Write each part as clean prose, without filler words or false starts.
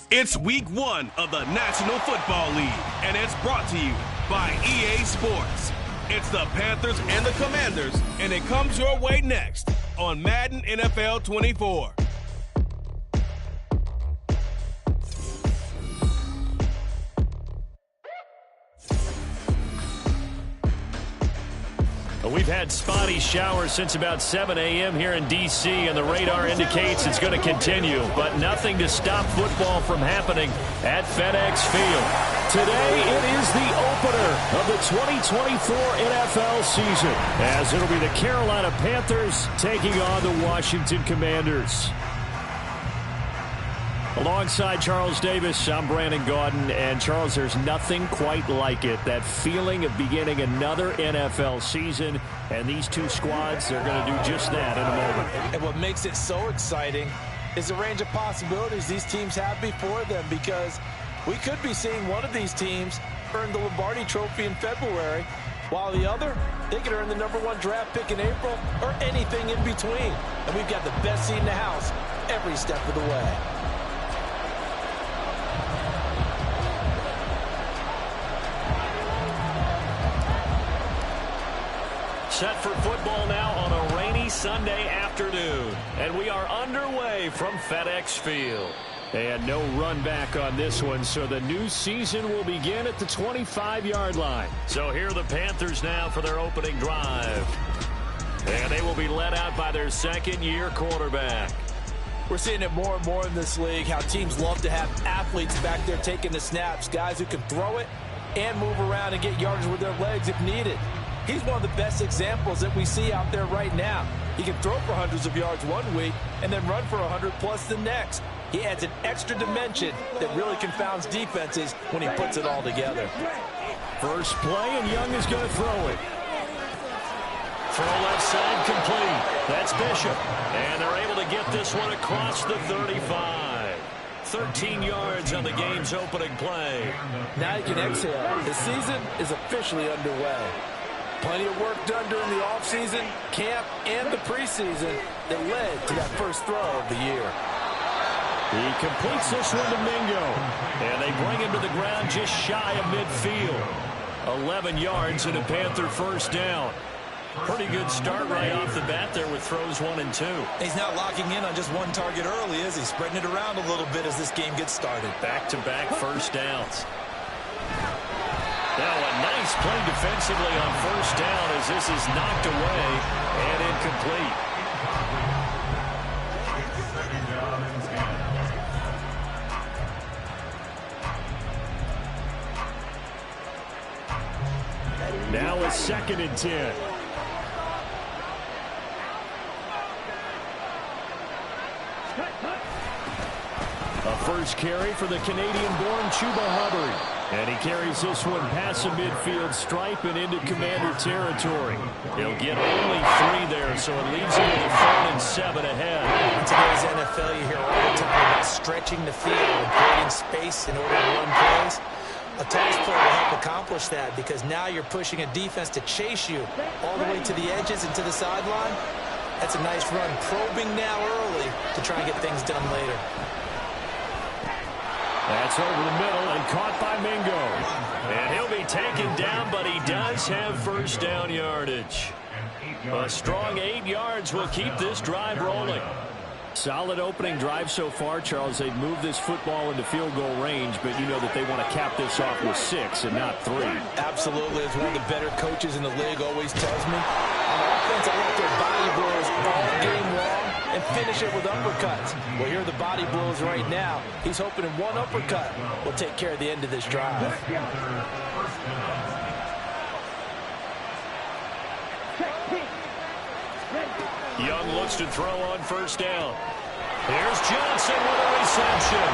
It's week 1 of the National Football League, and it's brought to you by EA Sports. It's the Panthers and the Commanders, and it comes your way next on Madden NFL 24. We've had spotty showers since about 7 a.m. here in D.C., and the radar indicates it's going to continue, but nothing to stop football from happening at FedEx Field. Today, it is the opener of the 2024 NFL season, as it'll be the Carolina Panthers taking on the Washington Commanders. Alongside Charles Davis, I'm Brandon Gaudin, and Charles, there's nothing quite like it. That feeling of beginning another NFL season, and these two squads, they're going to do just that in a moment. And what makes it so exciting is the range of possibilities these teams have before them, because we could be seeing one of these teams earn the Lombardi Trophy in February, while the other, they could earn the #1 draft pick in April or anything in between. And we've got the best seat in the house every step of the way. Set for football now on a rainy Sunday afternoon. And we are underway from FedEx Field. And no run back on this one, so the new season will begin at the 25-yard line. So here are the Panthers now for their opening drive. And they will be led out by their second-year quarterback. We're seeing it more and more in this league, how teams love to have athletes back there taking the snaps, guys who can throw it and move around and get yardage with their legs if needed. He's one of the best examples that we see out there right now. He can throw for hundreds of yards one week and then run for 100+ the next. He adds an extra dimension that really confounds defenses when he puts it all together. First play, and Young is going to throw it. Throw left side complete. That's Bishop. And they're able to get this one across the 35. 13 yards on the game's opening play. Now you can exhale. The season is officially underway. Plenty of work done during the offseason, camp, and the preseason that led to that first throw of the year. He completes this one to Mingo. And they bring him to the ground just shy of midfield. 11 yards and a Panther first down. Pretty good start right off the bat there with throws 1 and 2. He's not locking in on just one target early, is he? Spreading it around a little bit as this game gets started. Back-to-back first downs. Now a nice play defensively on first down as this is knocked away and incomplete. Now a 2nd and 10. A first carry for the Canadian-born Chuba Hubbard. And he carries this one past the midfield stripe and into Commander territory. He'll get only 3 there, so it leaves him with a 3rd and 7 ahead. In today's NFL, you hear all the time about stretching the field and creating space in order to run plays. A toss play will help accomplish that, because now you're pushing a defense to chase you all the way to the edges and to the sideline. That's a nice run, probing now early to try and get things done later. That's over the middle and caught by Mingo. And he'll be taken down, but he does have first down yardage. A strong 8 yards will keep this drive rolling. Solid opening drive so far, Charles. They've moved this football into field goal range, but you know that they want to cap this off with 6 and not 3. Absolutely. As one of the better coaches in the league always tells me, on offense, I want their body blows all game long and finish it with uppercuts. Well, here are the body blows right now. He's hoping in one uppercut will take care of the end of this drive. Young looks to throw on first down. Here's Johnson with a reception.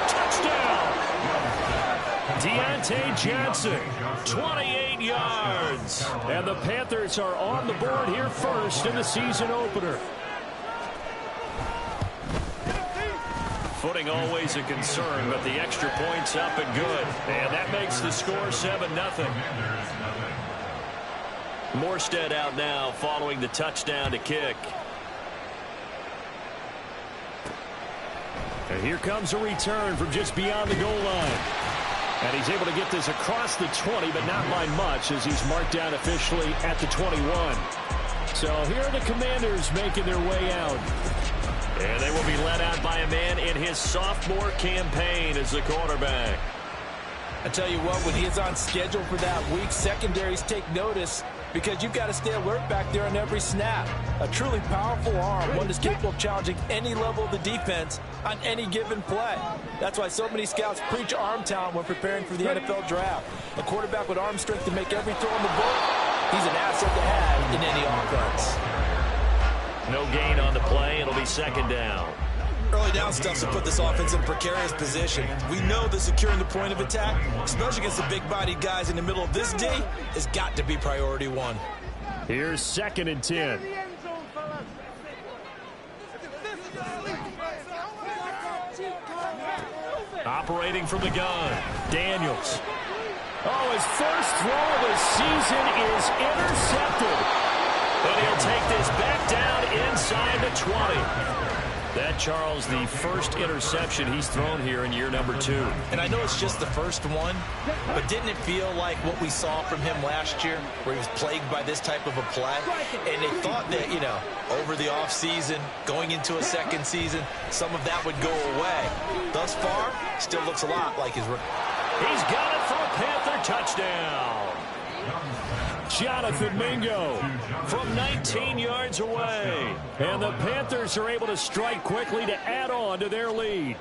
Touchdown! Deontay Johnson, 28 yards. And the Panthers are on the board here first in the season opener. Footing always a concern, but the extra point's up and good. And that makes the score 7-0. Morstead out now following the touchdown to kick. And here comes a return from just beyond the goal line. And he's able to get this across the 20, but not by much as he's marked down officially at the 21. So here are the Commanders making their way out. And they will be led out by a man in his sophomore campaign as the quarterback. I tell you what, when he is on schedule for that week, secondaries take notice because you've got to stay alert back there on every snap. A truly powerful arm, one that's capable of challenging any level of the defense on any given play. That's why so many scouts preach arm talent when preparing for the NFL draft. A quarterback with arm strength to make every throw in the book, he's an asset to have in any offense. No gain on the play. It'll be second down. Early down stuff to put this offense in a precarious position. We know that securing the point of attack, especially against the big-bodied guys in the middle of this D, has got to be priority one. Here's 2nd and 10. Operating from the gun, Daniels. Oh, his first throw of the season is intercepted. And he'll take this back down inside the 20. That, Charles, the first interception he's thrown here in year number 2. And I know it's just the first one, but didn't it feel like what we saw from him last year where he was plagued by this type of a play? And they thought that, you know, over the offseason, going into a second season, some of that would go away. Thus far, still looks a lot like his rookie. He's got it for a Panther touchdown. Jonathan Mingo from 19 yards away. And the Panthers are able to strike quickly to add on to their lead.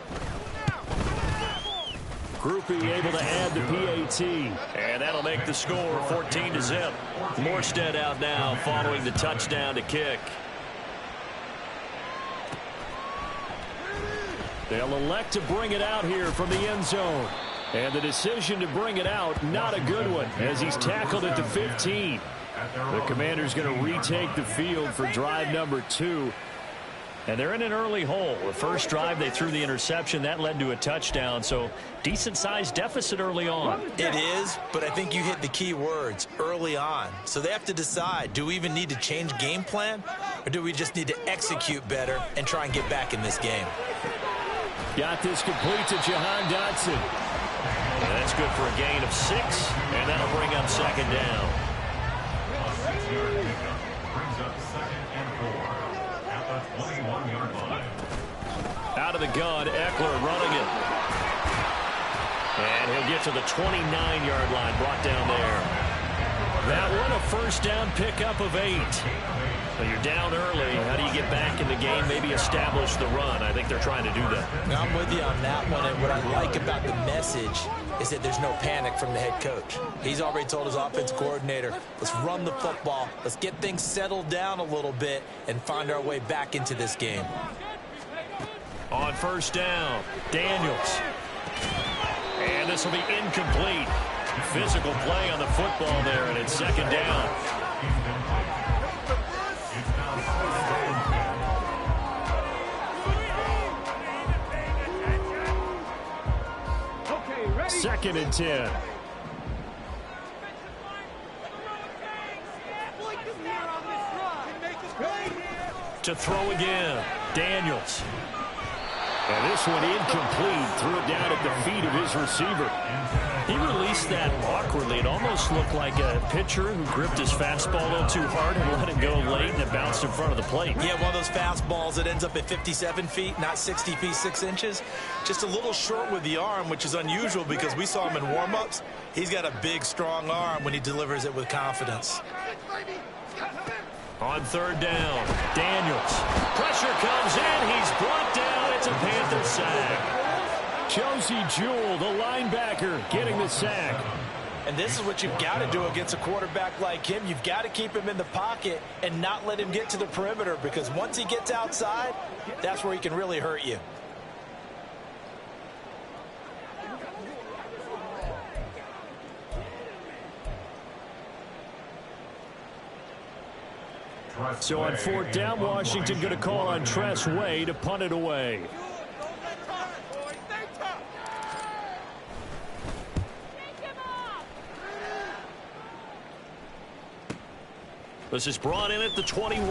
Groupie able to add the PAT. And that'll make the score 14-0. Morstead out now following the touchdown to kick. They'll elect to bring it out here from the end zone. And the decision to bring it out, not a good one, as he's tackled at the 15. The Commanders going to retake the field for drive number 2. And they're in an early hole. The first drive, they threw the interception. That led to a touchdown, so decent-sized deficit early on. It is, but I think you hit the key words, early on. So they have to decide, do we even need to change game plan, or do we just need to execute better and try and get back in this game? Got this complete to Jahan Dotson. And that's good for a gain of 6, and that'll bring up second down. Out of the gun, Eckler running it. And he'll get to the 29-yard line, brought down there. That one, a first down pickup of 8. So you're down early. How do you get back in the game, maybe establish the run? I think they're trying to do that. Now, I'm with you on that one, and what I like about the message is that there's no panic from the head coach. He's already told his offense coordinator, let's run the football, let's get things settled down a little bit and find our way back into this game. On first down, Daniels. And this will be incomplete. Physical play on the football there, and it's second down. Second and 10. To throw again, Daniels. And this one incomplete. Threw it down at the feet of his receiver. He released that awkwardly. It almost looked like a pitcher who gripped his fastball a little too hard and let it go late, and it bounced in front of the plate. Yeah, one of those fastballs that ends up at 57 feet, not 60 feet, 6 inches. Just a little short with the arm, which is unusual because we saw him in warm-ups. He's got a big, strong arm when he delivers it with confidence. On third down, Daniels. Pressure comes in. He's brought down. It's a Panther sack. Josie Jewell, the linebacker, getting the sack. And this is what you've got to do against a quarterback like him. You've got to keep him in the pocket and not let him get to the perimeter, because once he gets outside, that's where he can really hurt you. So on fourth down, Washington going to call on Tress Way to punt it away. This is brought in at the 21.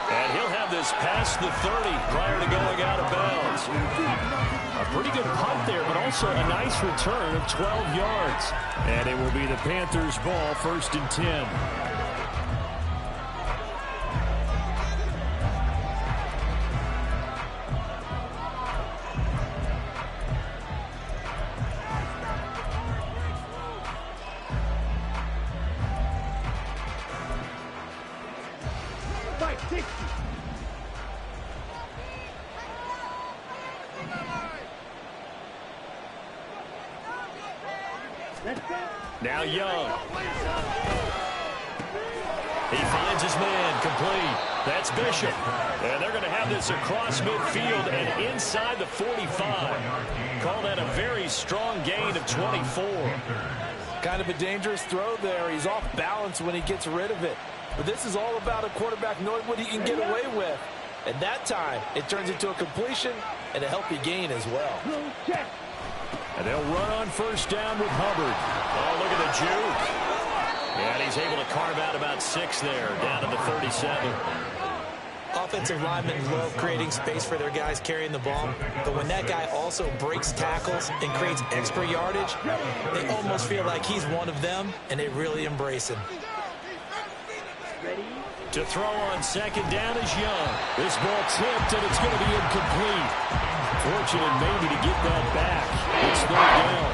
And he'll have this past the 30 prior to going out of bounds. A pretty good punt there, but also a nice return of 12 yards. And it will be the Panthers' ball, 1st and 10. Now Young. He finds his man, complete. That's Bishop. And they're going to have this across midfield and inside the 45. Call that a very strong gain of 24. Kind of a dangerous throw there. He's off balance when he gets rid of it. But this is all about a quarterback knowing what he can get away with. At that time, it turns into a completion and a healthy gain as well. And they'll run on 1st down with Hubbard. Oh, look at the juke. And he's able to carve out about 6 there, down to the 37. Offensive linemen love creating space for their guys carrying the ball, but when that guy also breaks tackles and creates extra yardage, they almost feel like he's one of them, and they really embrace him. To throw on 2nd down is Young. This ball tipped, and it's going to be incomplete. Fortunate maybe to get that back. It's 3rd down.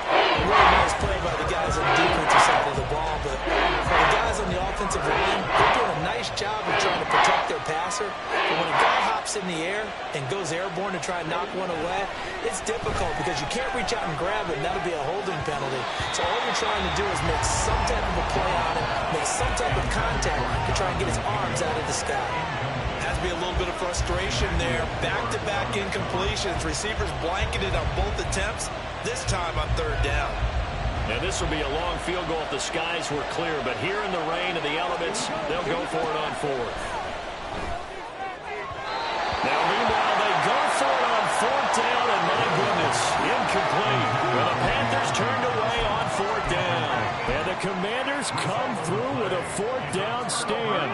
A really nice play by the guys on the defensive side of the ball, but for the guys on the offensive line, they're doing a nice job of trying to protect their passer. But when a guy hops in the air and goes airborne to try and knock one away, it's difficult because you can't reach out and grab it, and that'll be a holding penalty. So all you're trying to do is make some type of a play on it, make some type of contact to try and get his arms out of the sky. Has to be a little bit of frustration there. Back-to-back incompletions. Receivers blanketed on both attempts, this time on 3rd down. And this will be a long field goal if the skies were clear, but here in the rain of the elements, they'll go for it on 4th. Now, meanwhile, they go for it on 4th down, and my goodness, incomplete. Well, the Panthers turned away on 4th down. And the Commanders come through with a 4th down stand.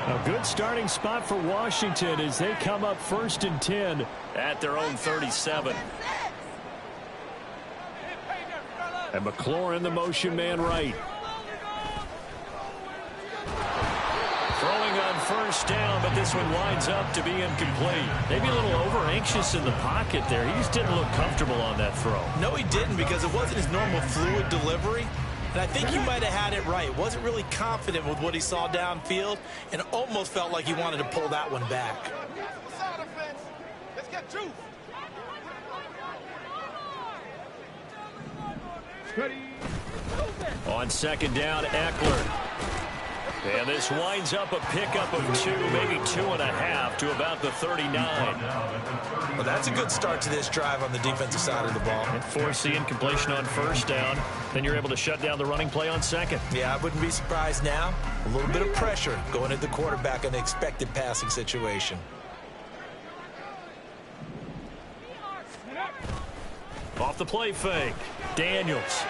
A good starting spot for Washington as they come up 1st and 10 at their own 37. And McLaurin, the motion man right. Throwing on 1st down, but this one winds up to be incomplete. Maybe a little over-anxious in the pocket there. He just didn't look comfortable on that throw. No, he didn't, because it wasn't his normal fluid delivery. And I think he might have had it right. Wasn't really confident with what he saw downfield and almost felt like he wanted to pull that one back. Let's get two. On 2nd down, Eckler. And this winds up a pickup of 2, maybe 2.5 to about the 39. Well, that's a good start to this drive on the defensive side of the ball. And force the incompletion on 1st down. Then you're able to shut down the running play on 2nd. Yeah, I wouldn't be surprised now. A little bit of pressure going at the quarterback in an expected passing situation. Off the play fake. Daniels.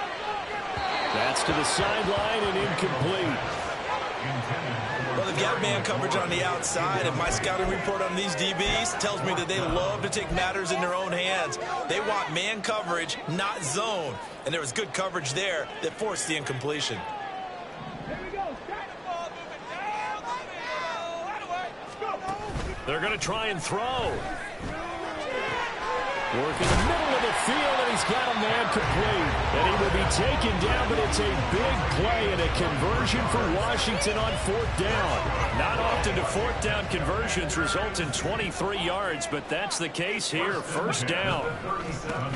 That's to the sideline and incomplete. Well, they've got man coverage on the outside, and my scouting report on these DBs tells me that they love to take matters in their own hands. They want man coverage, not zone. And there was good coverage there that forced the incompletion. They're going to try and throw. Working the middle of the field, and he's got a man complete. And he will be taken down, but it's a big play and a conversion for Washington on 4th down. Not often do 4th down conversions result in 23 yards, but that's the case here. 1st down.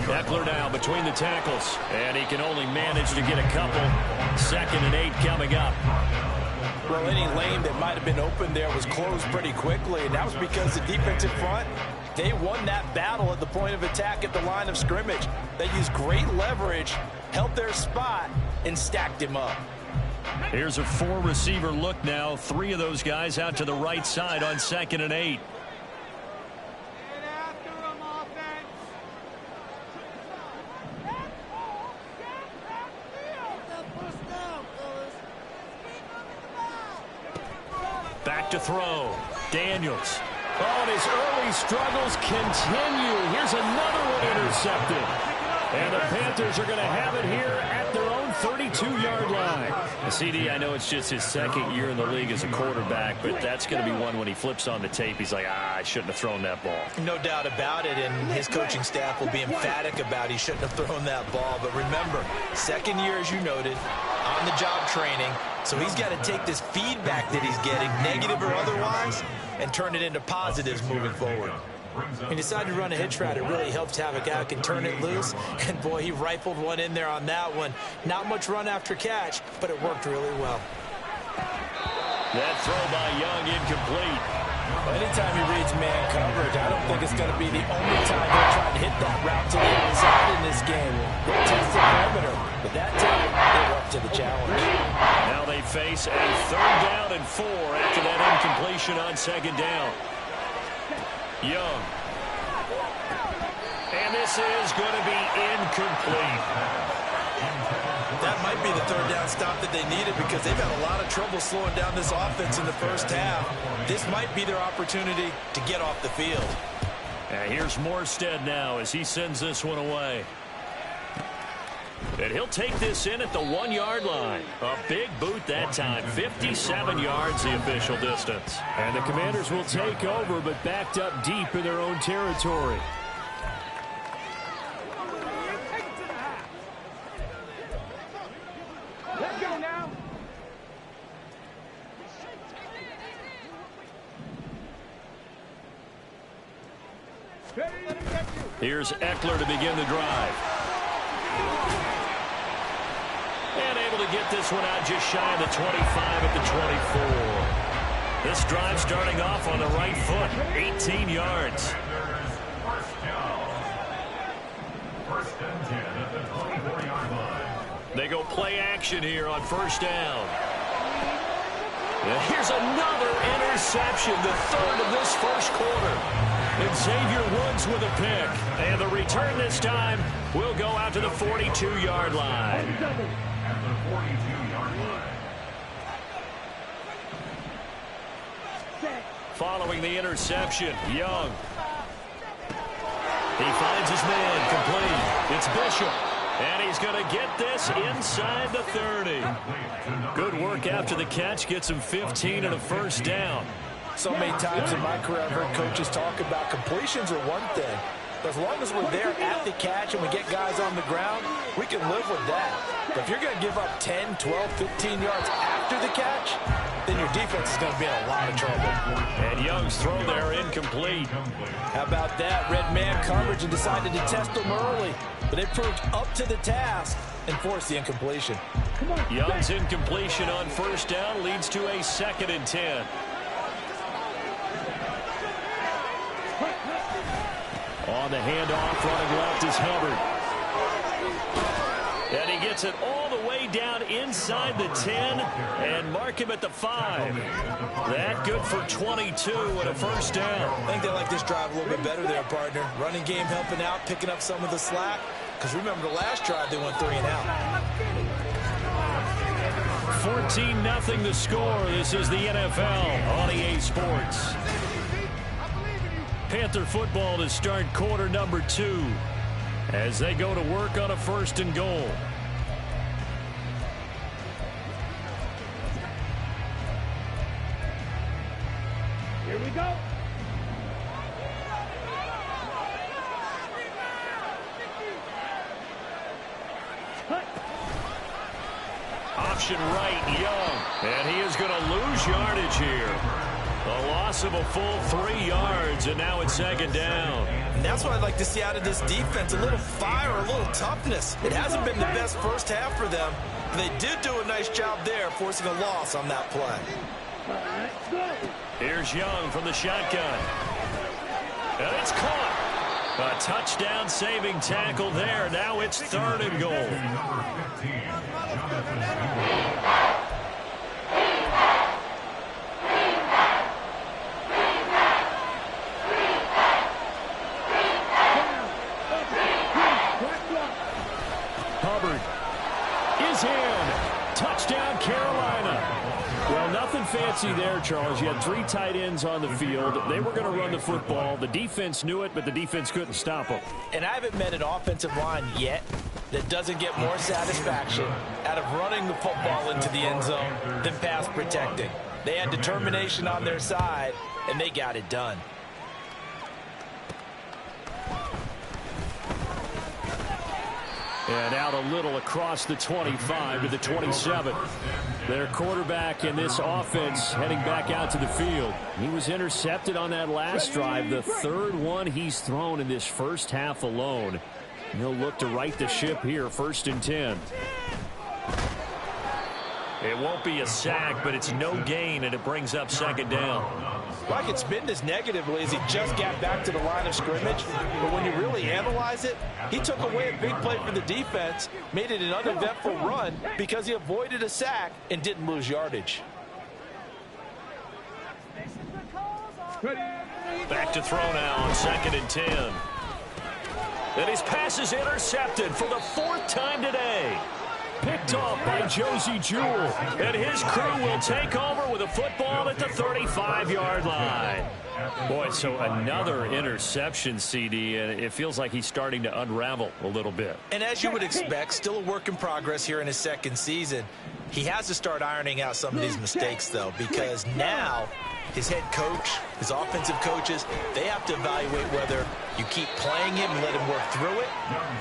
Eckler now between the tackles, and he can only manage to get a couple. 2nd and 8 coming up. Well, any lane that might have been open there was closed pretty quickly, and that was because the defensive front, they won that battle at the point of attack at the line of scrimmage. They used great leverage, held their spot, and stacked him up. Here's a 4-receiver look now. 3 of those guys out to the right side on 2nd and 8. Back to throw. Daniels. Oh, and his early struggles continue. Here's another one intercepted. And the Panthers are going to have it here at their own 32-yard line. CD, I know it's just his second year in the league as a quarterback, but that's going to be one when he flips on the tape. He's like, I shouldn't have thrown that ball. No doubt about it, and his coaching staff will be emphatic about he shouldn't have thrown that ball. But remember, second year, as you noted, on-the-job training, so he's got to take this feedback that he's getting, negative or otherwise, and turn it into positives moving forward. He decided to run a hitch route. It really helps to have a guy who can turn it loose. And, boy, he rifled one in there on that one. Not much run after catch, but it worked really well. That throw by Young incomplete. Anytime he reads man coverage, I don't think it's going to be the only time he'll try to hit that route to the outside in this game. They'll test the perimeter, but that time they were up to the challenge. Now they face a 3rd down and 4 after that incompletion on 2nd down. Young. And this is going to be incomplete. That might be the 3rd down stop that they needed because they've had a lot of trouble slowing down this offense in the first half. This might be their opportunity to get off the field. And here's Morstead now as he sends this one away. And he'll take this in at the 1-yard line. A big boot that time. 57 yards the official distance. And the Commanders will take over, but backed up deep in their own territory. Let's go now. Here's Eckler to begin the drive. And able to get this one out just shy of the 25 at the 24. This drive starting off on the right foot. 18 yards. They go play action here on 1st down. And here's another interception, the 3rd of this 1st quarter. And Xavier Woods with a pick. And the return this time will go out to the 42-yard line. Following the interception, Young. He finds his man complete. It's Bishop. And he's going to get this inside the 30. Good work after the catch. Gets him 15 and a 1st down. So many times in my career, I've heard coaches talk about completions are one thing. But as long as we're there at the catch and we get guys on the ground, we can live with that. But if you're going to give up 10, 12, 15 yards after the catch, then your defense is going to be in a lot of trouble. And Young's throw there incomplete. How about that? Red man coverage and decided to test them early. But they proved up to the task and forced the incompletion. Young's incompletion on 1st down leads to a 2nd and 10. On the handoff, running left is Hubbard. And he gets it all the way down inside the 10 and mark him at the 5. That good for 22 and a 1st down. I think they like this drive a little bit better there, partner. Running game helping out, picking up some of the slack. Because remember the last drive, they went 3 and out. 14-0 the score. This is the NFL on EA Sports. Panther football to start quarter number 2 as they go to work on a 1st and goal. Here we go. Option right, Young. And he is going to lose yardage here. A loss of a full 3 yards, and now it's 2nd down. And that's what I'd like to see out of this defense, a little fire, a little toughness. It hasn't been the best first half for them, but they did do a nice job there, forcing a loss on that play. Here's Young from the shotgun. And it's caught. A touchdown saving tackle there. Now it's 3rd and goal. fancy there, Charles. You had 3 tight ends on the field. They were going to run the football. The defense knew it, but the defense couldn't stop them. And I haven't met an offensive line yet that doesn't get more satisfaction out of running the football into the end zone than pass protecting. They had determination on their side, and they got it done. And out a little across the 25 to the 27. Their quarterback in this offense heading back out to the field. He was intercepted on that last drive, the 3rd one he's thrown in this first half alone. He'll look to right the ship here, 1st and 10. It won't be a sack, but it's no gain, and it brings up 2nd down. Like it's been this negatively as he just got back to the line of scrimmage. But when you really analyze it, he took away a big play for the defense, made it an uneventful run because he avoided a sack and didn't lose yardage. Back to throw now on 2nd and 10. And his pass is intercepted for the 4th time today. Picked off by Josie Jewell. And his crew will take over with a football at the 35-yard line. Boy, so another interception, CD, and it feels like he's starting to unravel a little bit. And as you would expect, still a work in progress here in his 2nd season. He has to start ironing out some of these mistakes, though, because now his head coach, his offensive coaches, they have to evaluate whether you keep playing him and let him work through it,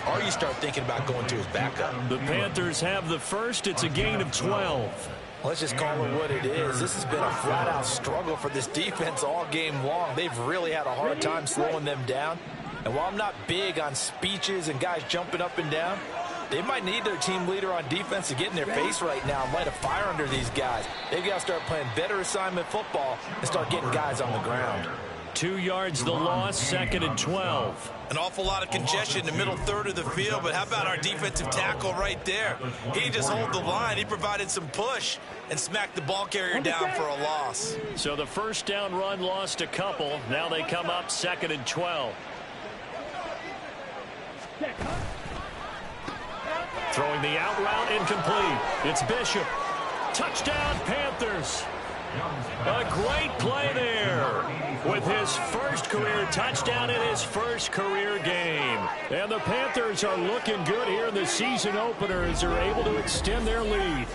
or you start thinking about going to his backup. The Panthers have the first. It's a gain of 12. Let's just call it what it is. This has been a flat-out struggle for this defense all game long. They've really had a hard time slowing them down. And while I'm not big on speeches and guys jumping up and down, they might need their team leader on defense to get in their face right now and light a fire under these guys. They've got to start playing better assignment football and start getting guys on the ground. 2 yards the loss, 2nd and 12. An awful lot of congestion in the middle third of the field, but how about our defensive tackle right there? He didn't just hold the line. He provided some push and smacked the ball carrier down for a loss. So the 1st down run lost a couple. Now they come up 2nd and 12. Throwing the out route incomplete. It's Bishop. Touchdown, Panthers. A great play there with his first career touchdown in his first career game. And the Panthers are looking good here in the season opener as they're able to extend their lead.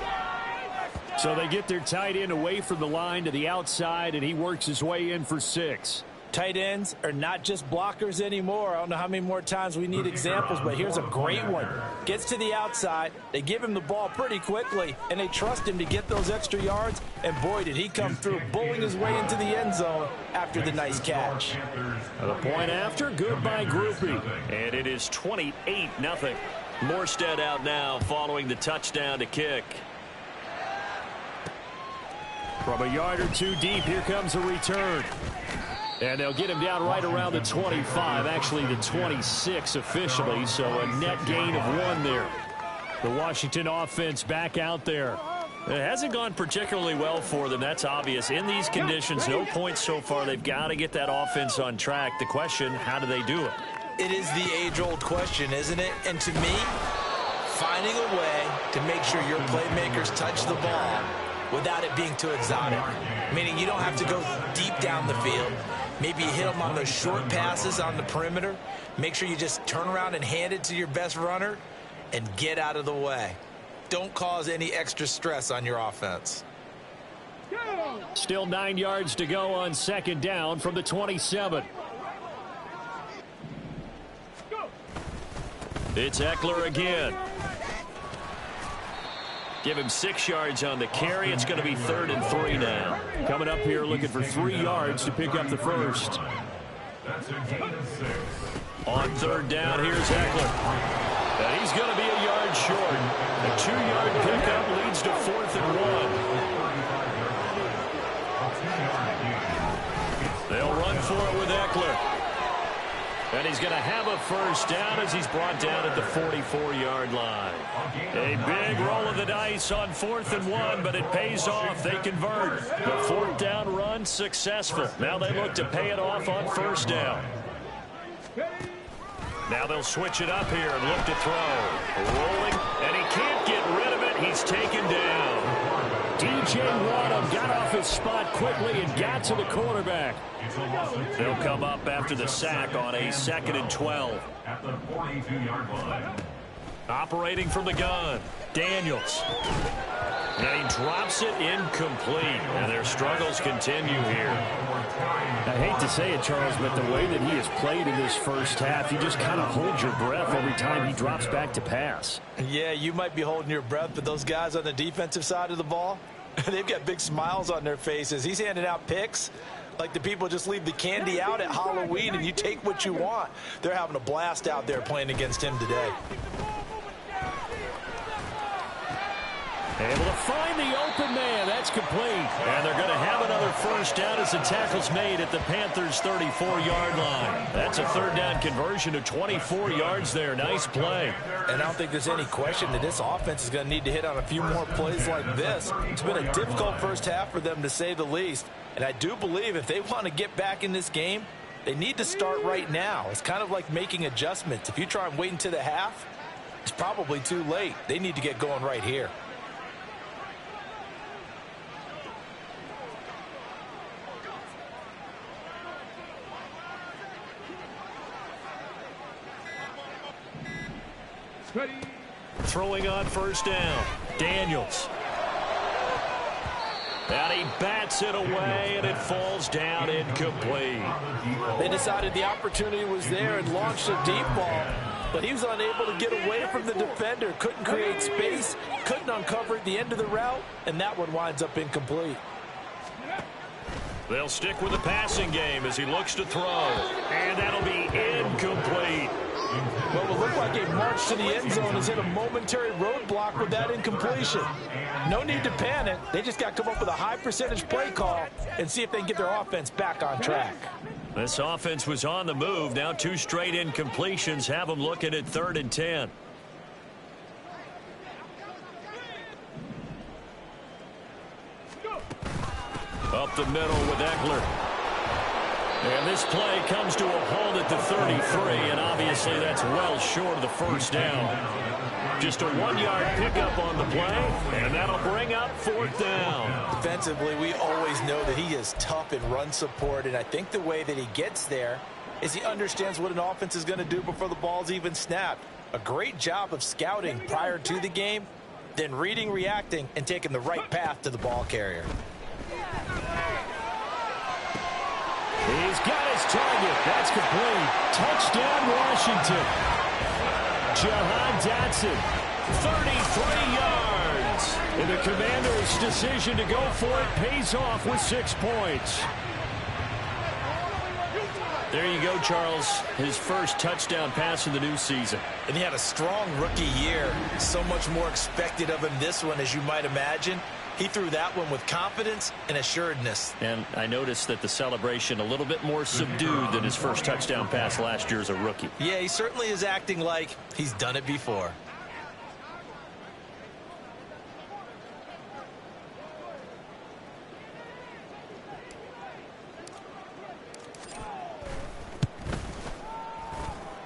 So they get their tight end away from the line to the outside, and he works his way in for 6. Tight ends are not just blockers anymore. I don't know how many more times we need examples, but here's a great one. Gets to the outside, they give him the ball pretty quickly, and they trust him to get those extra yards, and boy, did he come through, bowling his way into the end zone after the nice catch. The point after, good by Groupie. And it is 28-0. Morstead out now following the touchdown to kick. From a yard or 2 deep, here comes a return. And they'll get him down right around the 25, actually the 26 officially, so a net gain of 1 there. The Washington offense back out there. It hasn't gone particularly well for them, that's obvious. In these conditions, no points so far. They've got to get that offense on track. The question, how do they do it? It is the age-old question, isn't it? And to me, finding a way to make sure your playmakers touch the ball without it being too exotic. Meaning you don't have to go deep down the field. Maybe you hit them on those short passes on the perimeter. Make sure you just turn around and hand it to your best runner and get out of the way. Don't cause any extra stress on your offense. Still 9 yards to go on 2nd down from the 27. It's Eckler again. Give him 6 yards on the carry. It's going to be 3rd and 3 now. Coming up here looking for 3 yards to pick up the first. On 3rd down, here's Eckler. And he's going to be a yard short. A 2-yard pickup leads to 4th and 1. They'll run for it with Eckler. And he's going to have a first down as he's brought down at the 44-yard line. A big roll of the dice on 4th and 1, but it pays off. They convert. The 4th down run successful. Now they look to pay it off on 1st down. Now they'll switch it up here and look to throw. Rolling, and he can't get rid of it. He's taken down. DJ Waddle got off his spot quickly and got to the quarterback. They'll come up after the sack on a 2nd and 12. At the 42-yard line. Operating from the gun, Daniels. And he drops it incomplete. And their struggles continue here. I hate to say it, Charles, but the way that he has played in this first half, you just kind of hold your breath every time he drops back to pass. Yeah, you might be holding your breath, but those guys on the defensive side of the ball, they've got big smiles on their faces. He's handing out picks like the people just leave the candy out at Halloween and you take what you want. They're having a blast out there playing against him today. Able to find the open man. That's complete. And they're going to have another first down as the tackle's made at the Panthers' 34-yard line. That's a third down conversion of 24 yards there. Nice play. And I don't think there's any question that this offense is going to need to hit on a few more plays like this. It's been a difficult first half for them, to say the least. And I do believe if they want to get back in this game, they need to start right now. It's kind of like making adjustments. If you try and wait until the half, it's probably too late. They need to get going right here. Ready. Throwing on first down, Daniels. And he bats it away, and it falls down incomplete. They decided the opportunity was there and launched a deep ball, but he was unable to get away from the defender. Couldn't create space, couldn't uncover at the end of the route, and that one winds up incomplete. They'll stick with the passing game as he looks to throw. And that'll be incomplete. Well, it looked like a march to the end zone has hit a momentary roadblock with that incompletion. No need to panic. They just got to come up with a high percentage play call and see if they can get their offense back on track. This offense was on the move. Now 2 straight incompletions have them looking at 3rd and 10. Up the middle with Eckler. And this play comes to a halt at the 33, and obviously that's well short of the first down. Just a 1-yard pickup on the play, and that'll bring up 4th down. Defensively, we always know that he is tough in run support, and I think the way that he gets there is he understands what an offense is going to do before the ball's even snapped. A great job of scouting prior to the game, then reading, reacting, and taking the right path to the ball carrier. He's got his target. That's complete. Touchdown, Washington. Jahan Dotson, 33 yards. And the Commanders' decision to go for it pays off with 6 points. There you go, Charles. His first touchdown pass of the new season. And he had a strong rookie year. So much more expected of him this one, as you might imagine. He threw that one with confidence and assuredness. And I noticed that the celebration a little bit more subdued than his first touchdown pass last year as a rookie. Yeah, he certainly is acting like he's done it before.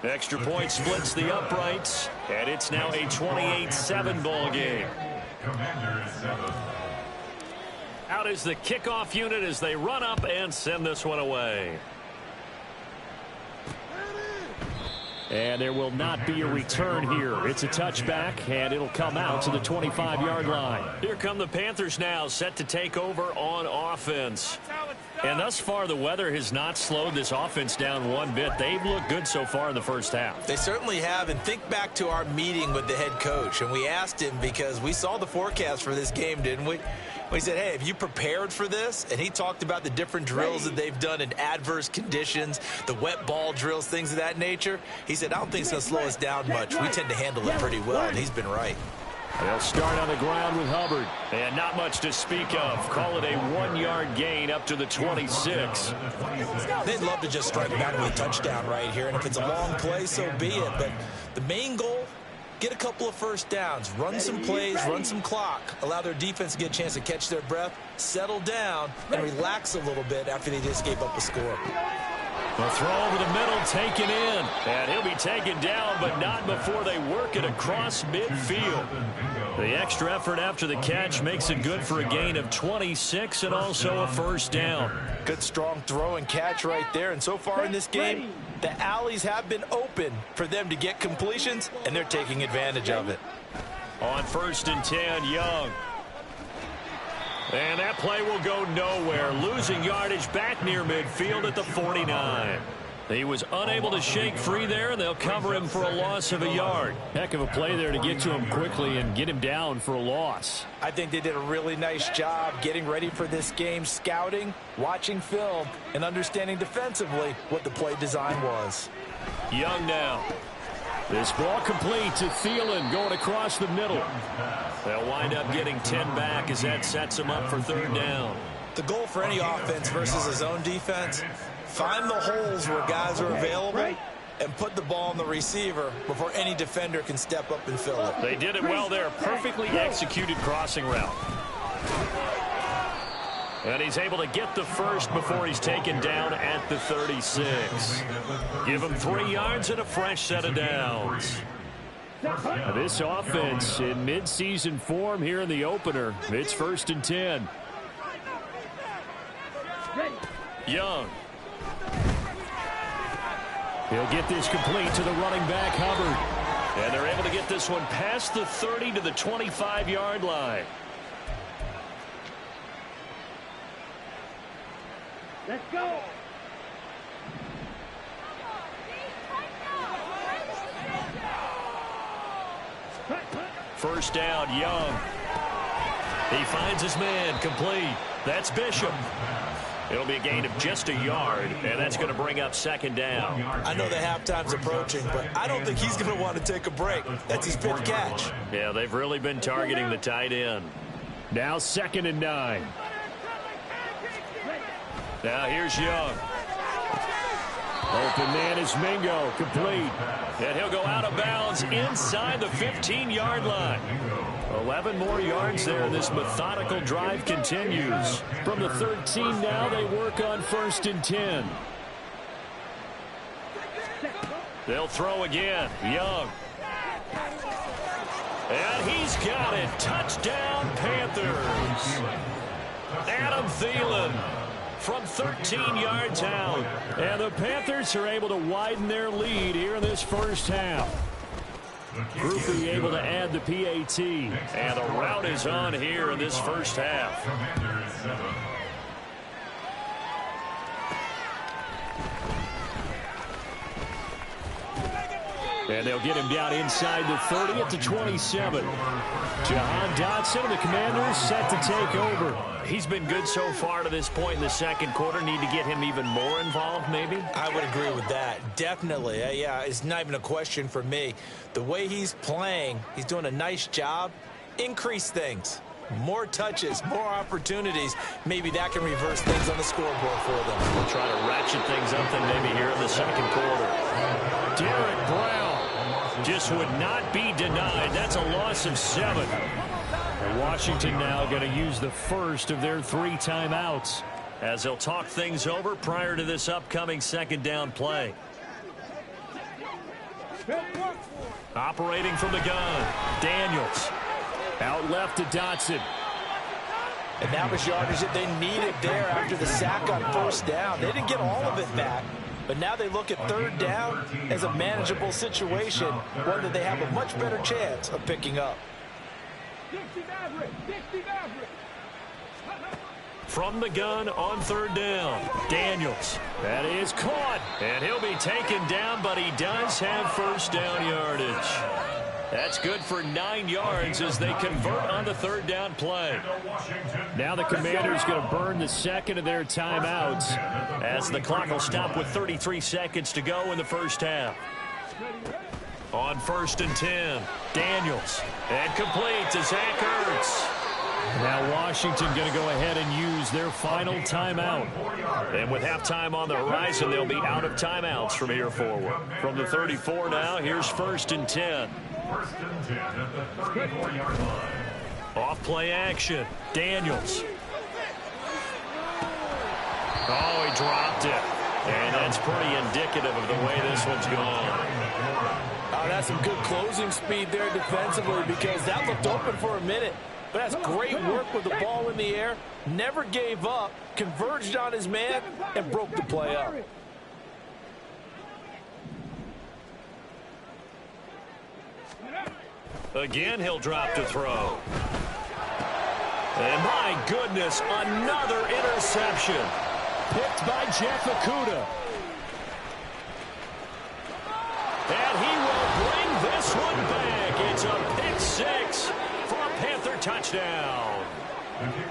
Extra point splits the uprights, and it's now a 28-7 ball game. Out is the kickoff unit as they run up and send this one away. And there will not be a return here. It's a touchback, and it'll come out to the 25-yard line. Here come the Panthers now, set to take over on offense. And thus far, the weather has not slowed this offense down one bit. They've looked good so far in the first half. They certainly have, and think back to our meeting with the head coach, and we asked him because we saw the forecast for this game, didn't we? We said, hey, have you prepared for this? And he talked about the different drills that they've done in adverse conditions, the wet ball drills, things of that nature. He said, I don't think it's going to slow us down much. We tend to handle it pretty well, and he's been right. They'll start on the ground with Hubbard. And not much to speak of. Call it a 1-yard gain up to the 26. They'd love to just strike back with a touchdown right here, and if it's a long play, so be it. But the main goal, get a couple of first downs, run some plays, run some clock, allow their defense to get a chance to catch their breath, settle down, and relax a little bit after they just gave up a score. A throw over the middle, taken in. And he'll be taken down, but not before they work it across midfield. The extra effort after the catch makes it good for a gain of 26 and also a first down. Good strong throw and catch right there. And so far in this game, the alleys have been open for them to get completions, and they're taking advantage of it. On 1st and 10, Young. And that play will go nowhere. Losing yardage back near midfield at the 49. He was unable to shake free there, and they'll cover him for a loss of a yard. Heck of a play there to get to him quickly and get him down for a loss. I think they did a really nice job getting ready for this game, scouting, watching film, and understanding defensively what the play design was. Young now. This ball complete to Thielen going across the middle. They'll wind up getting 10 back as that sets him up for 3rd down. The goal for any offense versus a zone defense, find the holes where guys are available and put the ball on the receiver before any defender can step up and fill it. They did it well there. Perfectly executed crossing route. And he's able to get the first before he's taken down at the 36. Give him 3 yards and a fresh set of downs. This offense in midseason form here in the opener. It's 1st and 10. Young. He'll get this complete to the running back, Hubbard. And they're able to get this one past the 30 to the 25-yard line. Let's go. First down, Young. He finds his man, complete. That's Bishop. It'll be a gain of just a yard, and that's going to bring up 2nd down. I know the halftime's approaching, but I don't think he's going to want to take a break. That's his 5th catch. Yeah, they've really been targeting the tight end. Now 2nd and 9. Now here's Young. Open man is Mingo, complete. And he'll go out of bounds inside the 15-yard line. 11 more yards there, and this methodical drive continues. From the 13 now, they work on 1st and 10. They'll throw again. Young. And he's got it. Touchdown, Panthers. Adam Thielen from 13 yards out. And the Panthers are able to widen their lead here in this first half. Groupie able to add the PAT. And the route is on here in this first half. And they'll get him down inside the 30 at the 27. Jahan Dotson and the Commanders set to take over. He's been good so far to this point in the 2nd quarter. Need to get him even more involved, maybe? I would agree with that. Definitely. Yeah, it's not even a question for me. The way he's playing, he's doing a nice job. Increase things. More touches, more opportunities. Maybe that can reverse things on the scoreboard for them. We'll try to ratchet things up then maybe here in the 2nd quarter. Derek Brown just would not be denied. That's a loss of 7. And Washington now going to use the first of their 3 timeouts as they'll talk things over prior to this upcoming 2nd down play. Operating from the gun, Daniels. Out left to Dotson. And that was yardage that they needed there after the sack on 1st down. They didn't get all of it back, but now they look at 3rd down as a manageable situation, one that they have a much better chance of picking up. From the gun on 3rd down, Daniels. That is caught, and he'll be taken down, but he does have 1st down yardage. That's good for 9 yards as they convert on the 3rd down play. Now the Commanders going to burn the 2nd of their timeouts as the clock will stop with 33 seconds to go in the first half. On 1st and 10, Daniels. And complete to Zach Ertz. Now Washington going to go ahead and use their final timeout. And with halftime on the horizon, they'll be out of timeouts from here forward. From the 34 now, here's 1st and 10. 1st and 10 at the 34-yard line. Off play action. Daniels. Oh, he dropped it. And that's pretty indicative of the way this one's gone. Oh, that's some good closing speed there defensively because that looked open for a minute. But that's great work with the ball in the air. Never gave up, converged on his man, and broke the play up. Again, he'll drop to throw. And my goodness, another interception. Picked by Jeff Okudah. And he will bring this one back. It's a pick six for a Panther touchdown.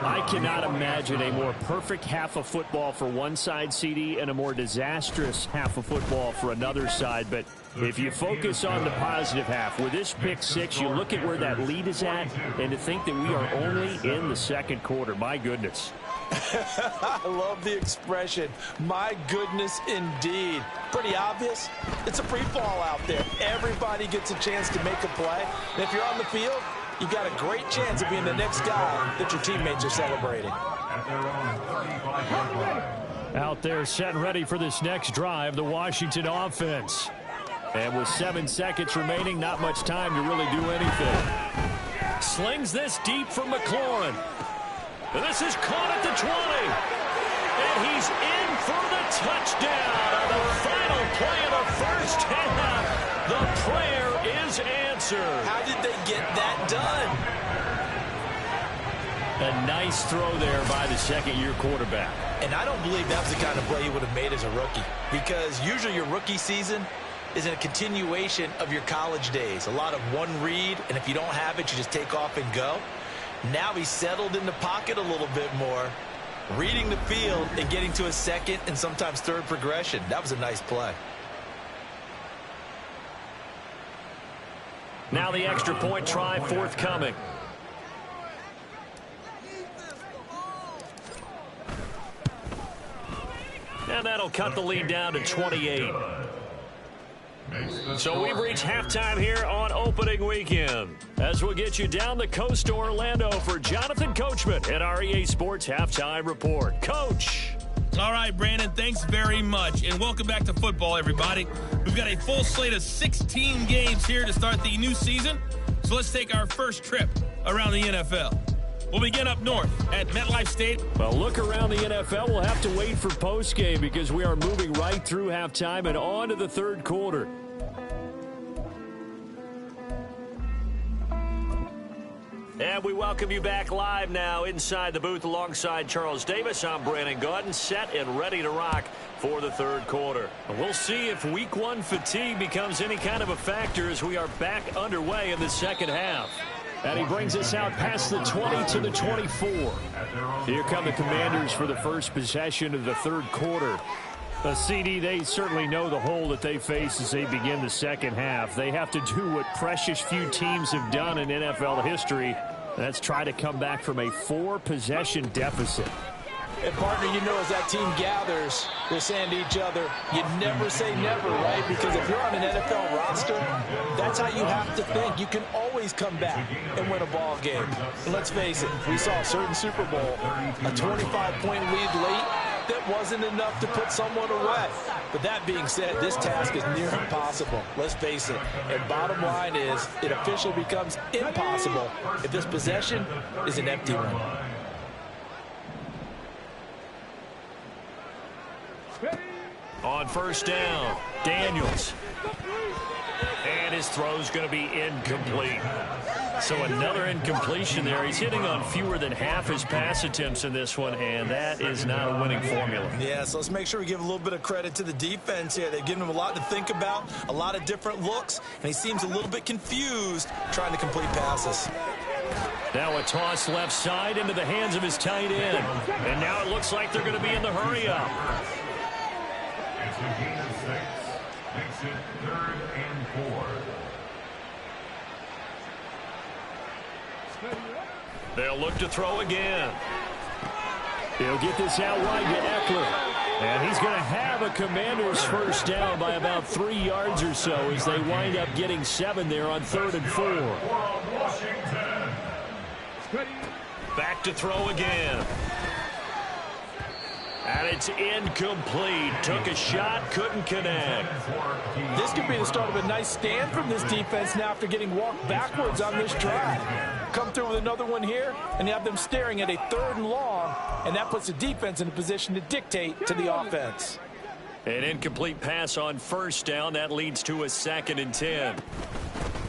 I cannot imagine a more perfect half of football for one side, CD, and a more disastrous half of football for another side. But if you focus on the positive half, with this pick six, you look at where that lead is at, and to think that we are only in the second quarter. My goodness. I love the expression, my goodness indeed. Pretty obvious. It's a free fall out there. Everybody gets a chance to make a play. And if you're on the field, you got a great chance of being the next guy that your teammates are celebrating. Out there set and ready for this next drive, the Washington offense. And with 7 seconds remaining, not much time to really do anything. Slings this deep from McLaurin. And this is caught at the 20. And he's in for the touchdown on the final play of the first half. The prayer is answered. How did they get that done? A nice throw there by the second-year quarterback. And I don't believe that was the kind of play he would have made as a rookie. Because usually your rookie season is in a continuation of your college days. A lot of one read, and if you don't have it, you just take off and go. Now he's settled in the pocket a little bit more, reading the field and getting to a second and sometimes third progression. That was a nice play. Now the extra point try forthcoming. And that'll cut the lead down to 28. So we've reached halftime here on opening weekend. As we'll get you down the coast to Orlando for Jonathan Coachman at our EA Sports Halftime Report. Coach. All right, Brandon, thanks very much. And welcome back to football, everybody. We've got a full slate of 16 games here to start the new season. So let's take our first trip around the NFL. We'll begin up north at MetLife Stadium. Well, look around the NFL. We'll have to wait for postgame because we are moving right through halftime and on to the third quarter. And we welcome you back live now inside the booth alongside Charles Davis. I'm Brandon Gaudin, set and ready to rock for the third quarter. We'll see if week one fatigue becomes any kind of a factor as we are back underway in the second half. And he brings us out past the 20 to the 24. Here come the Commanders for the first possession of the third quarter. The CD, they certainly know the hole that they face as they begin the second half. They have to do what precious few teams have done in NFL history. That's try to come back from a 4-possession deficit. And, partner, you know, as that team gathers, they're saying to each other, you never say never, right? Because if you're on an NFL roster, that's how you have to think. You can always come back and win a ball game. And let's face it, we saw a certain Super Bowl, a 25-point lead late, that wasn't enough to put someone away. But that being said, this task is near impossible. Let's face it. And bottom line is, it officially becomes impossible if this possession is an empty one. On first down, Daniels. And his throw's going to be incomplete. So another incompletion there. He's hitting on fewer than half his pass attempts in this one, and that is not a winning formula. Yeah, so let's make sure we give a little bit of credit to the defense here. They've given him a lot to think about, a lot of different looks, and he seems a little bit confused trying to complete passes. Now a toss left side into the hands of his tight end. And now it looks like they're going to be in the hurry-up. It's a gain of 6. Makes it 3rd and 4. They'll look to throw again. He'll get this out wide to Eckler. And he's going to have a Commanders first down by about 3 yards or so as they wind up getting 7 there on 3rd and 4. Back to throw again. And it's incomplete. Took a shot, couldn't connect. This could be the start of a nice stand from this defense now after getting walked backwards on this drive. Come through with another one here, and you have them staring at a 3rd and long, and that puts the defense in a position to dictate to the offense. An incomplete pass on 1st down. That leads to a 2nd and 10.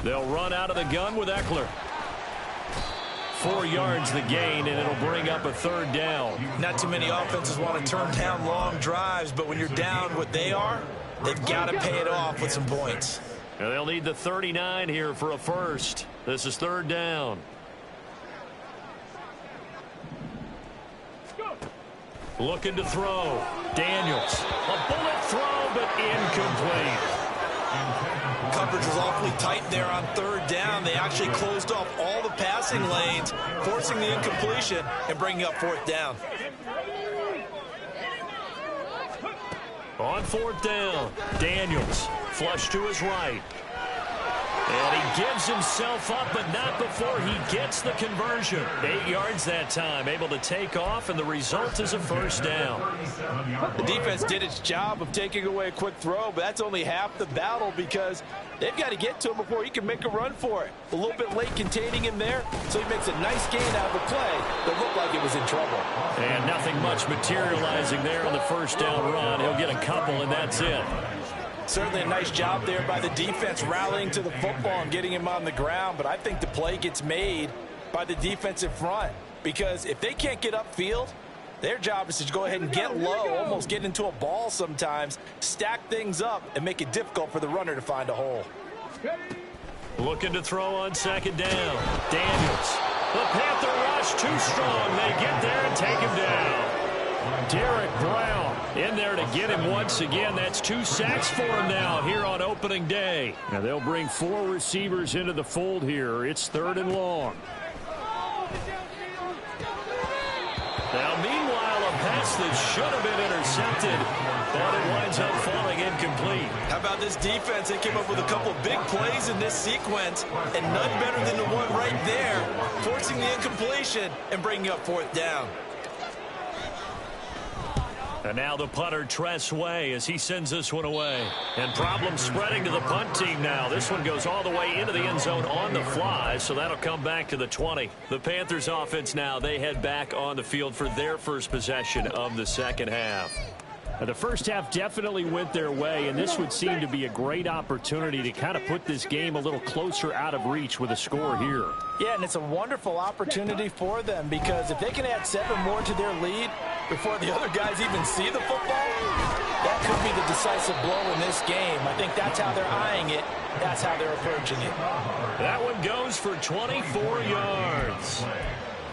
They'll run out of the gun with Eckler. 4 yards the gain, and it'll bring up a 3rd down. Not too many offenses want to turn down long drives, but when you're down what they are, they've got to pay it off with some points. And they'll need the 39 here for a first. This is 3rd down. Looking to throw. Daniels. A bullet throw, but incomplete. Coverage was awfully tight there on 3rd down. They actually closed off all the passing lanes, forcing the incompletion and bringing up 4th down. On 4th down, Daniels. Flush to his right. And he gives himself up, but not before he gets the conversion. 8 yards that time, able to take off, and the result is a 1st down. The defense did its job of taking away a quick throw, but that's only half the battle because they've got to get to him before he can make a run for it. A little bit late containing him there, so he makes a nice gain out of the play that looked like it was in trouble. And nothing much materializing there on the 1st down run. He'll get a couple, and that's it. Certainly a nice job there by the defense rallying to the football and getting him on the ground, but I think the play gets made by the defensive front because if they can't get upfield, their job is to go ahead and get low, almost get into a ball sometimes, stack things up, and make it difficult for the runner to find a hole. Looking to throw on 2nd down. Daniels. The Panther rush too strong. They get there and take him down. Derek Brown in there to get him once again. That's 2 sacks for him now here on opening day. Now they'll bring 4 receivers into the fold here. It's 3rd and long. Now meanwhile, a pass that should have been intercepted, but it winds up falling incomplete. How about this defense? They came up with a couple of big plays in this sequence, and none better than the one right there, forcing the incompletion and bringing up 4th down. And now the punter, Tress Way, as he sends this one away. And problems spreading to the punt team now. This one goes all the way into the end zone on the fly, so that'll come back to the 20. The Panthers offense now, they head back on the field for their first possession of the 2nd half. The first half definitely went their way, and this would seem to be a great opportunity to kind of put this game a little closer out of reach with a score here. Yeah, and it's a wonderful opportunity for them because if they can add 7 more to their lead before the other guys even see the football, that could be the decisive blow in this game. I think that's how they're eyeing it. That's how they're approaching it. That one goes for 24 yards.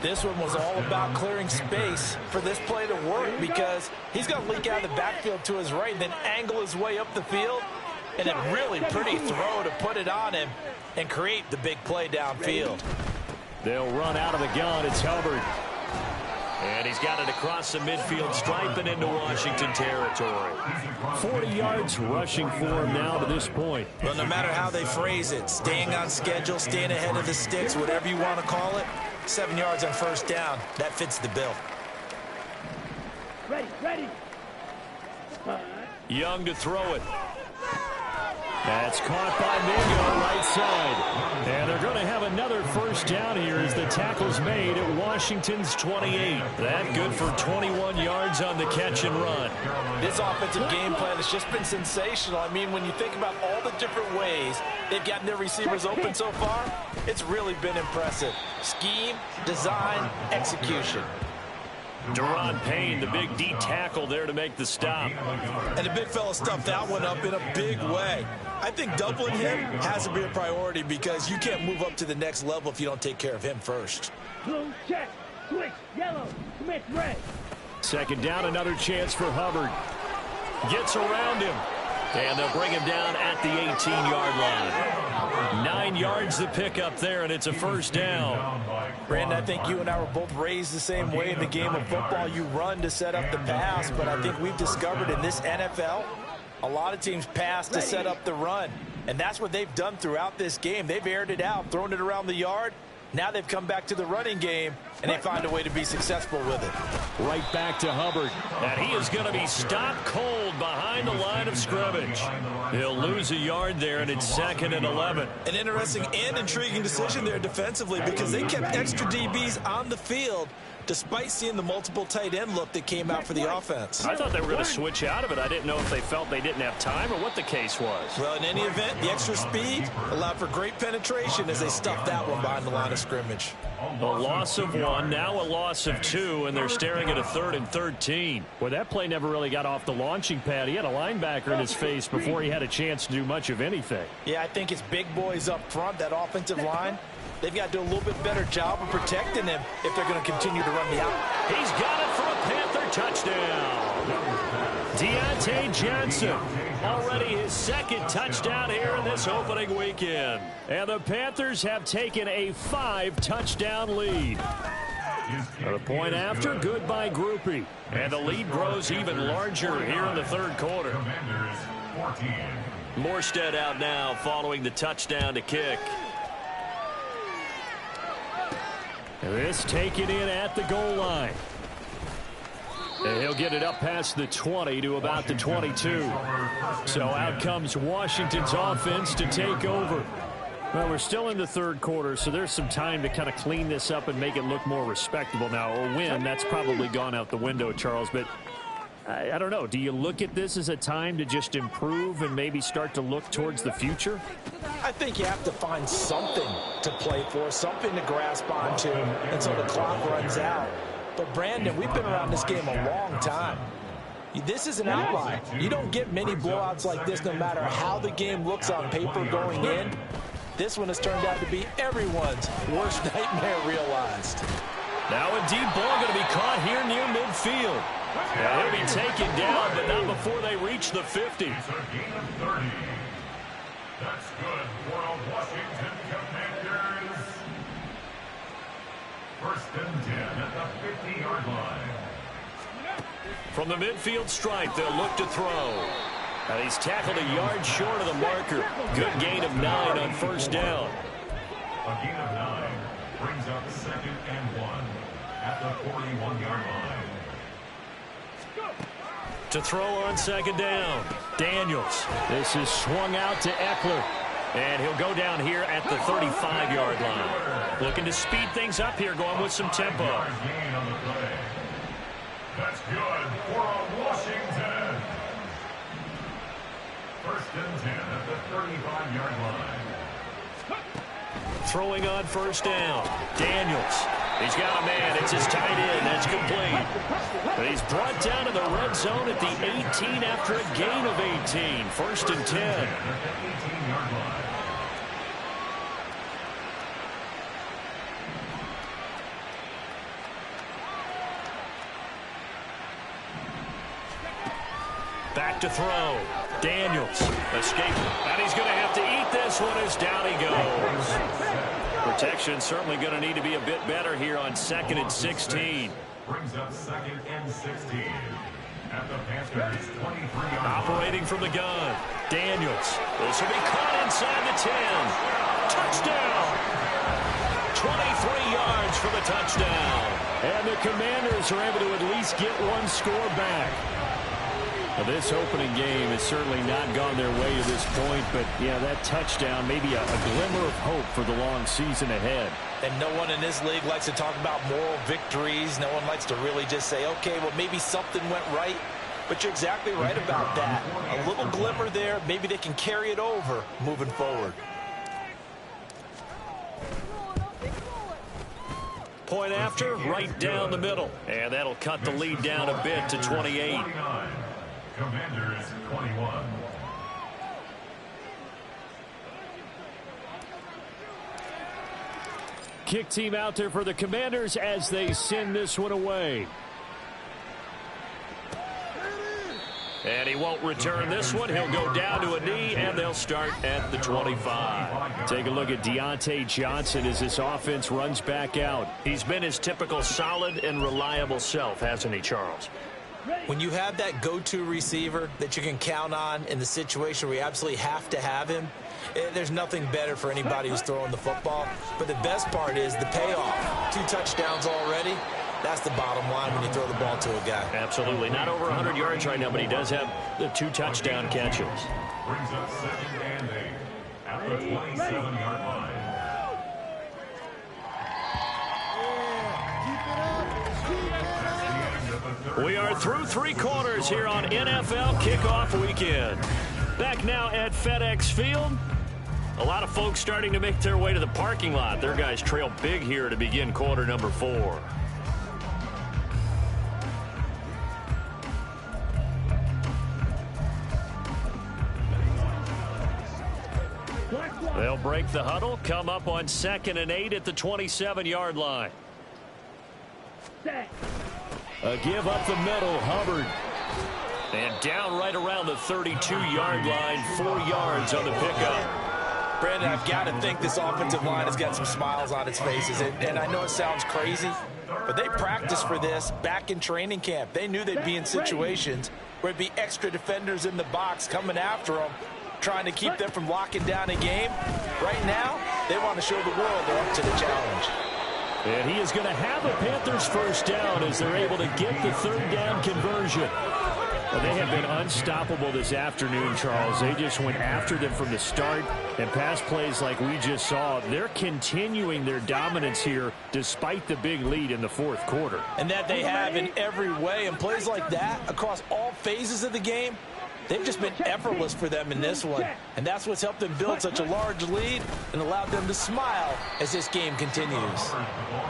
This one was all about clearing space for this play to work because he's going to leak out of the backfield to his right and then angle his way up the field. And a really pretty throw to put it on him and create the big play downfield. They'll run out of the gun. It's Hubbard. And he's got it across the midfield stripe and into Washington territory. 40 yards rushing for him now to this point. Well, no matter how they phrase it, staying on schedule, staying ahead of the sticks, whatever you want to call it, 7 yards on 1st down. That fits the bill. Ready. Young to throw it. That's caught by Mingo, right side. And they're going to have another 1st down here as the tackle's made at Washington's 28. That good for 21 yards on the catch and run. This offensive game plan has just been sensational. I mean, when you think about all the different ways they've gotten their receivers open so far, it's really been impressive. Scheme, design, execution. Deron Payne, the big D tackle there to make the stop. And the big fella stuffed that one up in a big way. I think doubling him has to be a priority because you can't move up to the next level if you don't take care of him first. Blue, check. Switch. Yellow. Commit red. 2nd down, another chance for Hubbard. Gets around him. And they'll bring him down at the 18-yard line. 9 yards to pick up there, and it's a 1st down. Brandon, I think you and I were both raised the same way in the game of football. You run to set up the pass, but I think we've discovered in this NFL, a lot of teams pass to set up the run. And that's what they've done throughout this game. They've aired it out, thrown it around the yard, Now they've come back to the running game, and they find a way to be successful with it. Right back to Hubbard. And he is going to be stopped cold behind the line of scrimmage. He'll lose a yard there, and it's 2nd and 11. An interesting and intriguing decision there defensively because they kept extra DBs on the field despite seeing the multiple tight end look that came out for the offense. I thought they were going to switch out of it. I didn't know if they felt they didn't have time or what the case was. Well, in any event, the extra speed allowed for great penetration as they stuffed that one behind the line of scrimmage. A loss of 1, now a loss of 2, and they're staring at a 3rd and 13. Well, that play never really got off the launching pad. He had a linebacker in his face before he had a chance to do much of anything. Yeah, I think it's big boys up front, that offensive line. They've got to do a little bit better job of protecting him if they're going to continue to run the out. He's got it for a Panther touchdown. Deontay Johnson, already his 2nd touchdown here in this opening weekend. And the Panthers have taken a 5-touchdown lead. The point after, good by Groupie. And the lead grows even larger here in the 3rd quarter. Morstead out now following the touchdown to kick. This taken in at the goal line. And he'll get it up past the 20 to about the 22. So out comes Washington's offense to take over. Well, we're still in the 3rd quarter, so there's some time to kind of clean this up and make it look more respectable now. A win, that's probably gone out the window, Charles. But I don't know. Do you look at this as a time to just improve and maybe start to look towards the future? I think you have to find something to play for, something to grasp onto until the clock runs out. But, Brandon, we've been around this game a long time. This is an outlier. You don't get many blowouts like this no matter how the game looks on paper going in. This one has turned out to be everyone's worst nightmare realized. Now a deep ball going to be caught here near midfield. And he'll be taken down, but not before they reach the 50. It's a gain of 30. That's good for a Washington Commanders. 1st and 10 at the 50-yard line. From the midfield stripe, they'll look to throw. And he's tackled a yard short of the marker. Good gain of 9 on 1st down. A gain of 9 brings up 2nd and 1 at the 41-yard line. To throw on 2nd down, Daniels. This is swung out to Eckler. And he'll go down here at the 35-yard line. Looking to speed things up here, going with some tempo. Gain on the play. That's good for a Washington. 1st and 10 at the 35-yard line. Throwing on 1st down, Daniels. He's got a man. It's his tight end. That's complete. But he's brought down to the red zone at the 18 after a gain of 18. 1st and 10. Back to throw. Daniels escaping. And he's going to have to eat this one as down he goes. Protection certainly going to need to be a bit better here on 2nd and 16. Brings up 2nd and 16. At the Panthers 23. Operating from the gun. Daniels. This will be caught inside the 10. Touchdown. 23 yards for the touchdown. And the Commanders are able to at least get one score back. Well, this opening game has certainly not gone their way to this point, but, yeah, that touchdown, maybe a glimmer of hope for the long season ahead. And no one in this league likes to talk about moral victories. No one likes to really just say, okay, well, maybe something went right. But you're exactly right about that. A little glimmer there. Maybe they can carry it over moving forward. Point after, right down the middle. And that'll cut the lead down a bit to 28. Commanders 21. Kick team out there for the Commanders as they send this one away. And he won't return this one. He'll go down to a knee, and they'll start at the 25. Take a look at Deontay Johnson as this offense runs back out. He's been his typical solid and reliable self, hasn't he, Charles? When you have that go-to receiver that you can count on in the situation where you absolutely have to have him, there's nothing better for anybody who's throwing the football. But the best part is the payoff. 2 touchdowns already. That's the bottom line when you throw the ball to a guy. Absolutely. Not over 100 yards right now, but he does have the 2 touchdown catches. Brings up 2nd and 8 at the 27-yard line. We are through 3 quarters here on NFL Kickoff Weekend. Back now at FedEx Field. A lot of folks starting to make their way to the parking lot. Their guys trail big here to begin quarter number 4. They'll break the huddle, come up on 2nd and 8 at the 27-yard line. A give up the middle, Hubbard. And down right around the 32-yard line, 4 yards on the pickup. Brandon, I've got to think this offensive line has got some smiles on its faces. And I know it sounds crazy, but they practiced for this back in training camp. They knew they'd be in situations where it'd be extra defenders in the box coming after them, trying to keep them from locking down a game. Right now, they want to show the world they're up to the challenge. And he is going to have a Panthers first down as they're able to get the 3rd down conversion. Well, they have been unstoppable this afternoon, Charles. They just went after them from the start, and pass plays like we just saw, they're continuing their dominance here despite the big lead in the 4th quarter. And that they have in every way, and plays like that across all phases of the game, they've just been effortless for them in this one. And that's what's helped them build such a large lead and allowed them to smile as this game continues.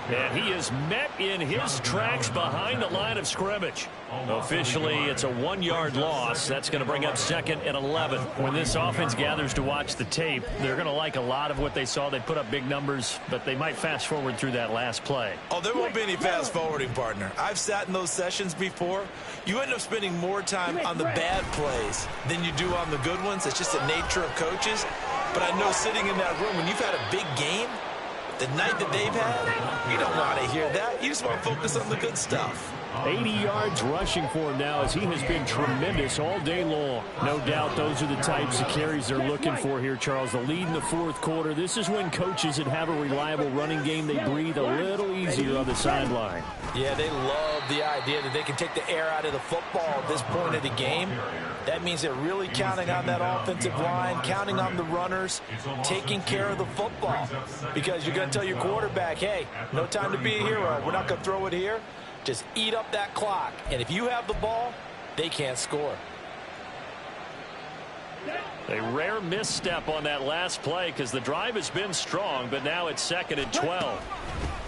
And he is met in his tracks behind the line of scrimmage. Officially, it's a 1-yard loss. That's going to bring up 2nd and 11. When this offense gathers to watch the tape, they're going to like a lot of what they saw. They put up big numbers, but they might fast forward through that last play. Oh, there won't be any fast forwarding, partner. I've sat in those sessions before. You end up spending more time on the bad plays than you do on the good ones. It's just the nature of coaches. But I know sitting in that room, when you've had a big game, the night that they've had, you don't want to hear that. You just want to focus on the good stuff. 80 yards rushing for him now as he has been tremendous all day long. No doubt those are the types of carries they're looking for here, Charles. The lead in the 4th quarter. This is when coaches that have a reliable running game, they breathe a little easier on the sideline. Yeah, they love the idea that they can take the air out of the football at this point of the game. That means they're really counting on that offensive line, counting on the runners, taking care of the football. Because you're going to tell your quarterback, hey, no time to be a hero. We're not going to throw it here. Just eat up that clock. And if you have the ball, they can't score. A rare misstep on that last play because the drive has been strong, but now it's 2nd and 12.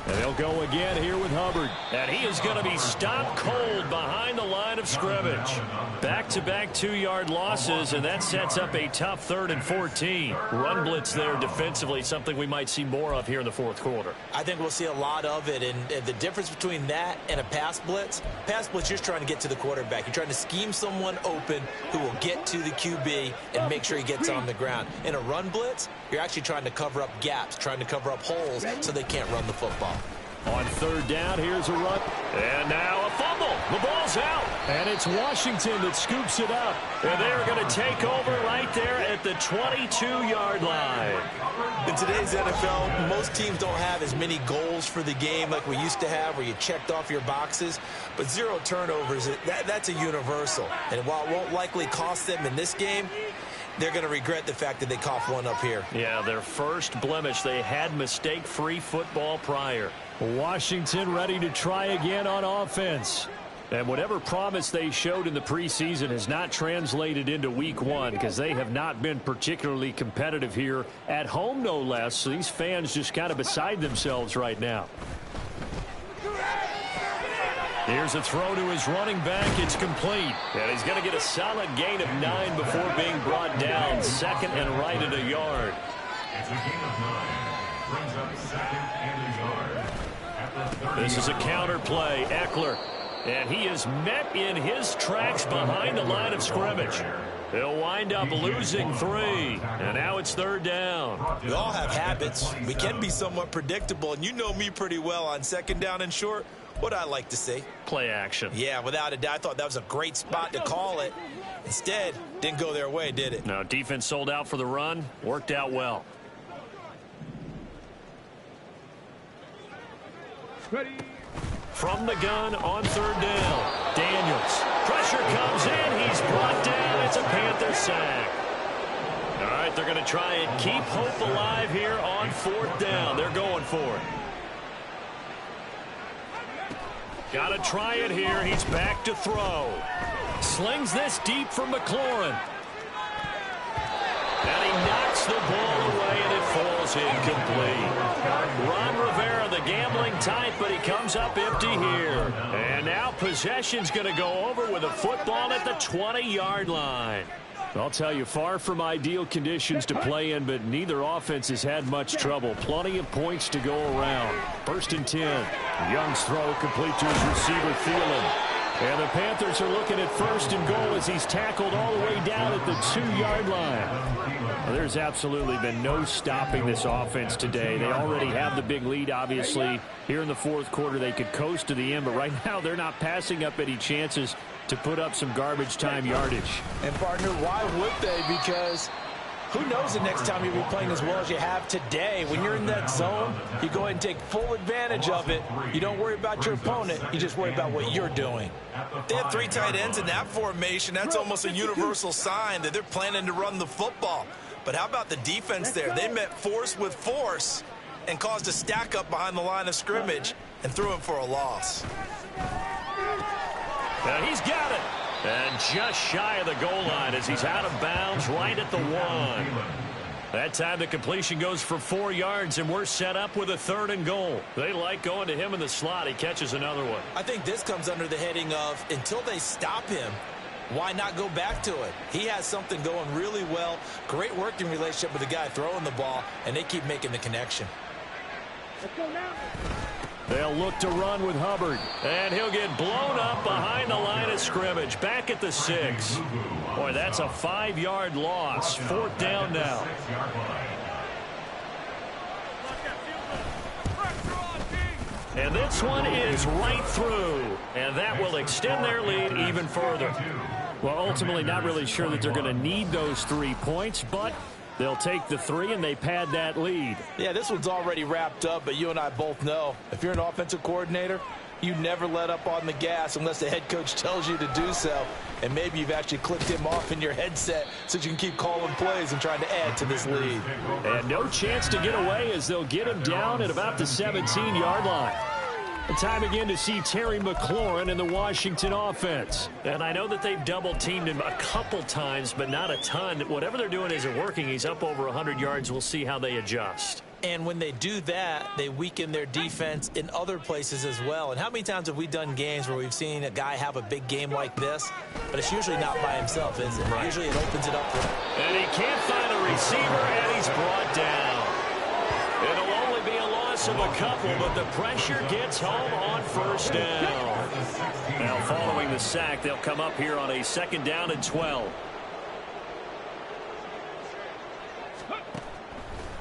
And they'll go again here with Hubbard. And he is going to be stopped cold behind the line of scrimmage. Back-to-back 2-yard losses, and that sets up a tough 3rd and 14. Run blitz there defensively, something we might see more of here in the 4th quarter. I think we'll see a lot of it, and the difference between that and a pass blitz, you're just trying to get to the quarterback. You're trying to scheme someone open who will get to the QB and make sure he gets on the ground. In a run blitz, you're actually trying to cover up gaps, trying to cover up holes so they can't run the football. On 3rd down, here's a run. And now a fumble. The ball's out. And it's Washington that scoops it up. And they're going to take over right there at the 22-yard line. In today's NFL, most teams don't have as many goals for the game like we used to have where you checked off your boxes. But 0 turnovers, that's a universal. And while it won't likely cost them in this game, they're going to regret the fact that they coughed one up here. Yeah, their first blemish. They had mistake-free football prior. Washington ready to try again on offense. And whatever promise they showed in the preseason has not translated into week 1 because they have not been particularly competitive here at home, no less. So these fans just kind of beside themselves right now. Here's a throw to his running back. It's complete. And he's going to get a solid gain of 9 before being brought down. 2nd and right at a yard. It's a gain of 9. Brings up 2nd and a yard. This is a counter play. Eckler. And he is met in his tracks behind the line of scrimmage. He'll wind up losing 3. And now it's 3rd down. We all have habits. We can be somewhat predictable. And you know me pretty well on 2nd down and short. What I like to see. Play action. Yeah, without a doubt. I thought that was a great spot to call it. Instead, didn't go their way, did it? No, defense sold out for the run. Worked out well. Ready. From the gun on third down. Daniels. Pressure comes in. He's brought down. It's a Panther sack. All right, they're going to try and keep hope alive here on fourth down. They're going for it. Got to try it here. He's back to throw. Slings this deep from McLaurin. And he knocks the ball away, and it falls incomplete. Ron Rivera, the gambling type, but he comes up empty here. And now possession's going to go over with a football at the 20-yard line. I'll tell you, far from ideal conditions to play in, but neither offense has had much trouble. Plenty of points to go around. 1st and 10. Young's throw complete to his receiver, Thielen. And the Panthers are looking at 1st and goal as he's tackled all the way down at the 2-yard line. Well, there's absolutely been no stopping this offense today. They already have the big lead, obviously. Here in the 4th quarter, they could coast to the end, but right now they're not passing up any chances to put up some garbage time yardage. And, partner, why would they? Because who knows the next time you'll be playing as well as you have today. When you're in that zone, you go ahead and take full advantage of it. You don't worry about your opponent. You just worry about what you're doing. They have 3 tight ends in that formation. That's almost a universal sign that they're planning to run the football. But how about the defense there? They met force with force and caused a stack up behind the line of scrimmage and threw him for a loss. And he's got it. And just shy of the goal line as he's out of bounds right at the 1. That time the completion goes for 4 yards, and we're set up with a 3rd and goal. They like going to him in the slot. He catches another one. I think this comes under the heading of until they stop him, why not go back to it? He has something going really well. Great working relationship with the guy throwing the ball, and they keep making the connection. Let's go now. They'll look to run with Hubbard. And he'll get blown up behind the line of scrimmage. Back at the 6. Boy, that's a 5-yard loss. 4th down now. And this one is right through. And that will extend their lead even further. Well, ultimately not really sure that they're going to need those 3 points, but they'll take the 3, and they pad that lead. Yeah, this one's already wrapped up, but you and I both know if you're an offensive coordinator, you never let up on the gas unless the head coach tells you to do so. And maybe you've actually clicked him off in your headset so you can keep calling plays and trying to add to this lead. And no chance to get away as they'll get him down at about the 17-yard line. Time again to see Terry McLaurin in the Washington offense. And I know that they've double-teamed him a couple times, but not a ton. Whatever they're doing isn't working. He's up over 100 yards. We'll see how they adjust. And when they do that, they weaken their defense in other places as well. And how many times have we done games where we've seen a guy have a big game like this, but it's usually not by himself, is it? Right. Usually it opens it up for him. And he can't find a receiver, and he's brought down. It'll only be a loss of a couple, but the pressure gets home on 1st down. Now, following the sack, they'll come up here on a 2nd down and 12.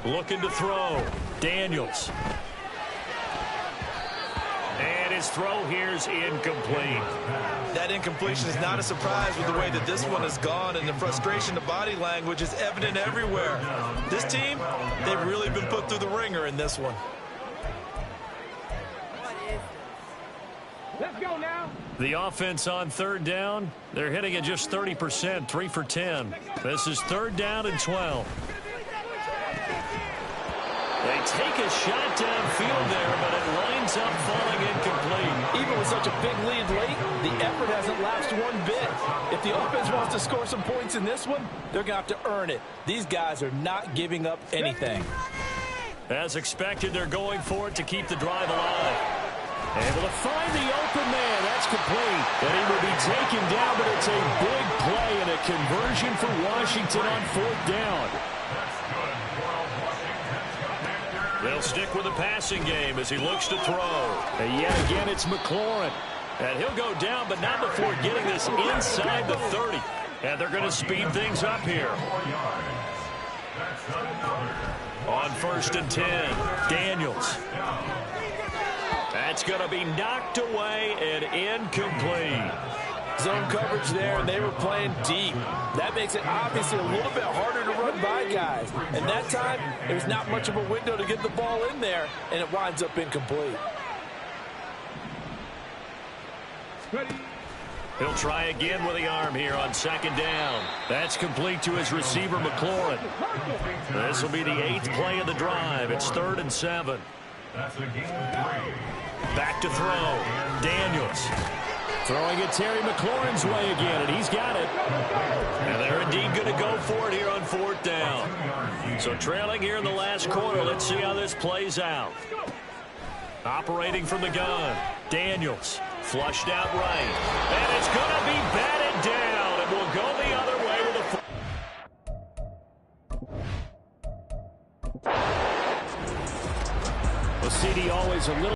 Looking to throw. Daniels. And his throw here's incomplete. That incompletion is not a surprise with the way that this one has gone, and the frustration, the body language is evident everywhere. This team, they've really been put through the ringer in this one. Let's go now. The offense on 3rd down, they're hitting at just 30%, 3 for 10. This is 3rd down and 12. They take a shot downfield there, but it winds up falling incomplete. Even with such a big lead late, the effort hasn't lapsed one bit. If the offense wants to score some points in this one, they're going to have to earn it. These guys are not giving up anything. As expected, they're going for it to keep the drive alive. Able to find the open man. That's complete. And he will be taken down, but it's a big play and a conversion for Washington on 4th down. They'll stick with the passing game as he looks to throw. And yet again, it's McLaurin. And he'll go down, but not before getting this inside the 30. And they're going to speed things up here. On 1st and 10, Daniels. That's going to be knocked away and incomplete. Zone coverage there, and they were playing deep. That makes it obviously a little bit harder to run by guys. And that time, there's not much of a window to get the ball in there, and it winds up incomplete. He'll try again with the arm here on second down. That's complete to his receiver, McLaurin. This will be the 8th play of the drive. It's 3rd and 7. That's a game of 3. Back to throw. Daniels. Throwing it Terry McLaurin's way again, and he's got it. And they're indeed going to go for it here on 4th down. So trailing here in the last quarter. Let's see how this plays out. Operating from the gun. Daniels. Flushed out right. And it's going to be batted down. And will go the other way with a... The CD always a little...